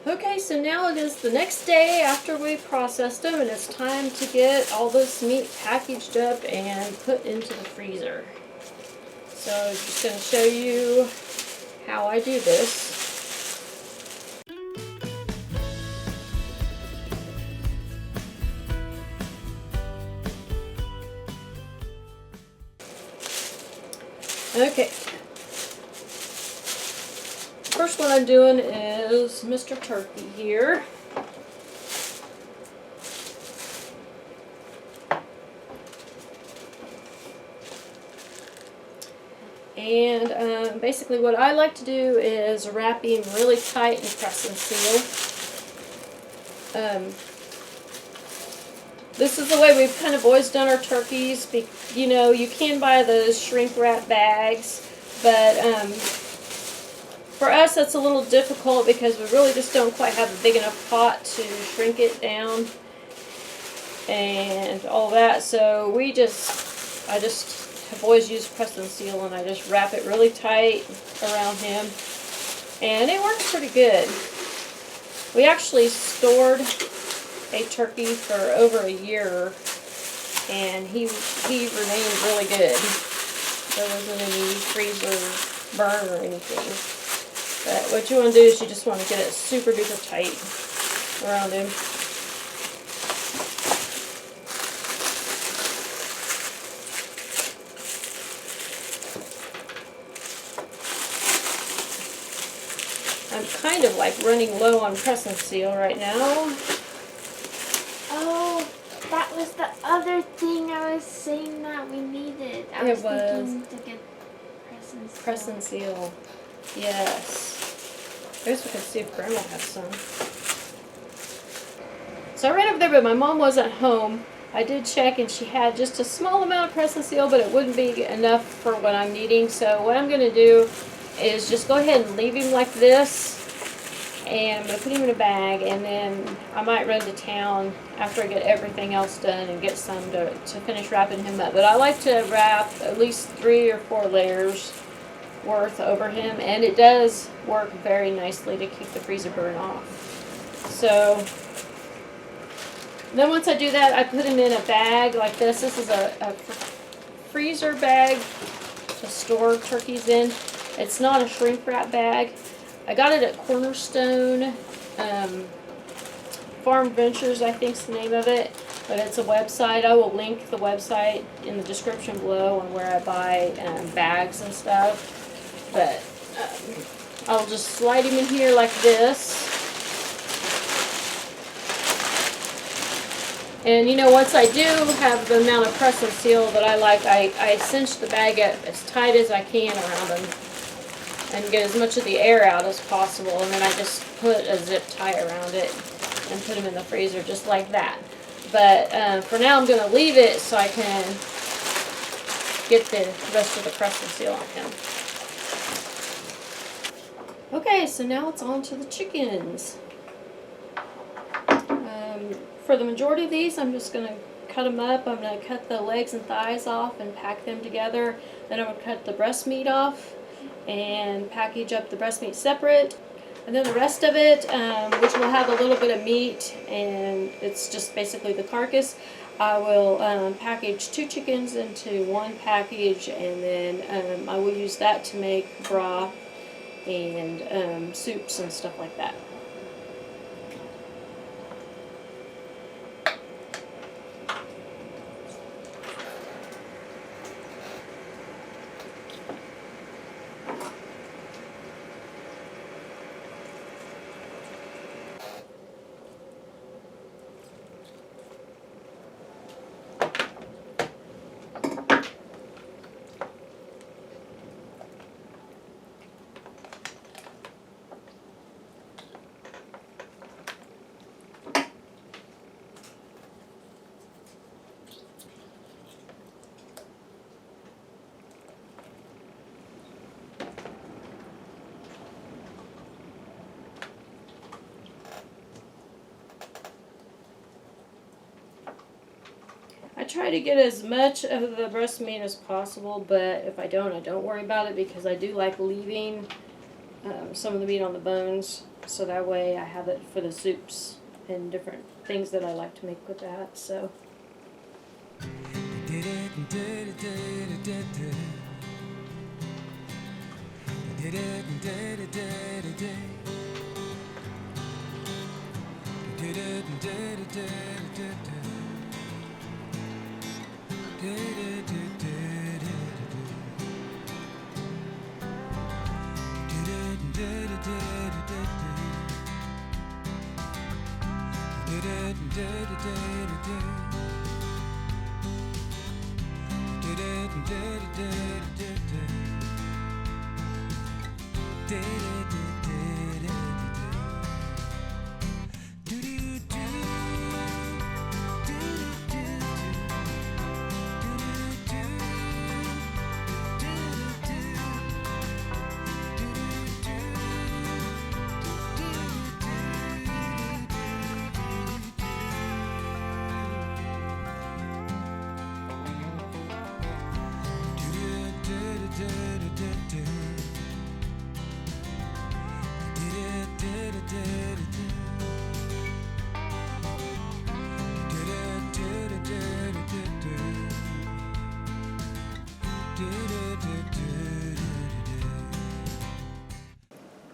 Okay, so now it is the next day after we processed them, and it's time to get all this meat packaged up and put into the freezer. So I'm just going to show you how I do this. Okay. First one I'm doing is Mr. Turkey here. And basically what I like to do is wrap him really tight and press and seal. This is the way we've kind of always done our turkeys. You know, you can buy those shrink wrap bags, but for us that's a little difficult because we really just don't quite have a big enough pot to shrink it down and all that. So I just have always used press and seal, and I just wrap it really tight around him, and it works pretty good. We actually stored a turkey for over a year, and he remained really good. There wasn't any freezer burn or anything. But what you want to do is you just want to get it super duper tight around him. I'm kind of like running low on press and seal right now. Oh, that was the other thing I was saying that we needed. I was thinking to get press and seal. Press and seal. Yes. I guess we could see if Grandma has some. So I ran over there, but my mom wasn't home. I did check, and she had just a small amount of press and seal, but it wouldn't be enough for what I'm needing. So what I'm going to do is just go ahead and leave him like this, and I'm going to put him in a bag, and then I might run to town after I get everything else done and get some to finish wrapping him up. But I like to wrap at least 3 or 4 layers worth over him, and it does work very nicely to keep the freezer burn off. So then once I do that, I put him in a bag like this. This is a freezer bag to store turkeys in. It's not a shrink wrap bag. I got it at Cornerstone Farm Ventures, I think is the name of it. But it's a website. I will link the website in the description below on where I buy bags and stuff. But I'll just slide him in here like this. And you know, once I do have the amount of press and seal that I like, I cinch the bag up as tight as I can around him and get as much of the air out as possible. And then I just put a zip tie around it and put him in the freezer just like that. But for now I'm going to leave it so I can get the rest of the press and seal on him. Okay, so now it's on to the chickens. For the majority of these, I'm just going to cut them up. I'm going to cut the legs and thighs off and pack them together. Then I'm going to cut the breast meat off and package up the breast meat separate. And then the rest of it, which will have a little bit of meat, and it's just basically the carcass, I will package 2 chickens into one package, and then I will use that to make broth and soups and stuff like that. I try to get as much of the breast meat as possible, but if I don't worry about it, because I do like leaving some of the meat on the bones, so that way I have it for the soups and different things that I like to make with that. So.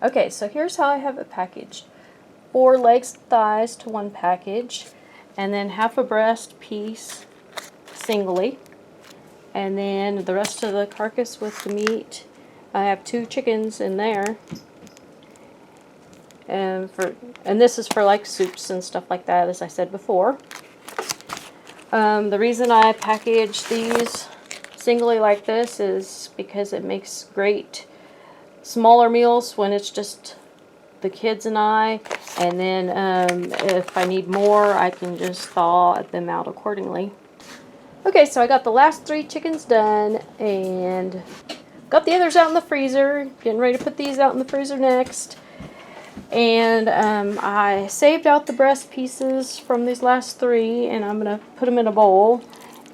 Okay, so here's how I have it packaged. 4 legs and thighs to one package, and then half a breast piece singly, and then the rest of the carcass with the meat. I have 2 chickens in there, and this is for like soups and stuff like that, as I said before. The reason I package these singly like this is because it makes great smaller meals when it's just the kids and I, and then if I need more, I can just thaw them out accordingly. Okay, so I got the last 3 chickens done and got the others out in the freezer, getting ready to put these out in the freezer next. And I saved out the breast pieces from these last 3, and I'm going to put them in a bowl,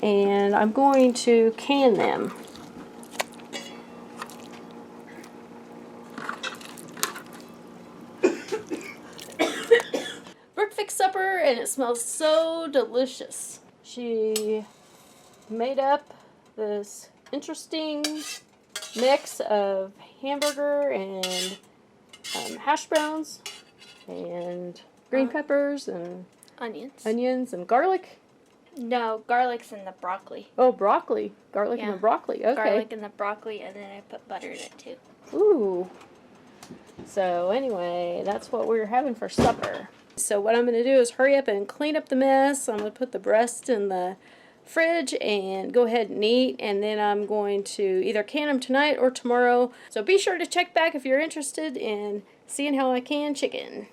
and I'm going to can them. Brooke fixed supper, and it smells so delicious. She made up this interesting mix of hamburger and hash browns and green peppers and onions and garlic. No, garlic's in the broccoli. Oh, broccoli. Garlic in the broccoli. Okay. Garlic in the broccoli, and then I put butter in it too. Ooh. So anyway, that's what we're having for supper. So what I'm going to do is hurry up and clean up the mess. I'm going to put the breast in the fridge and go ahead and eat, and then I'm going to either can them tonight or tomorrow. So be sure to check back if you're interested in seeing how I can chicken.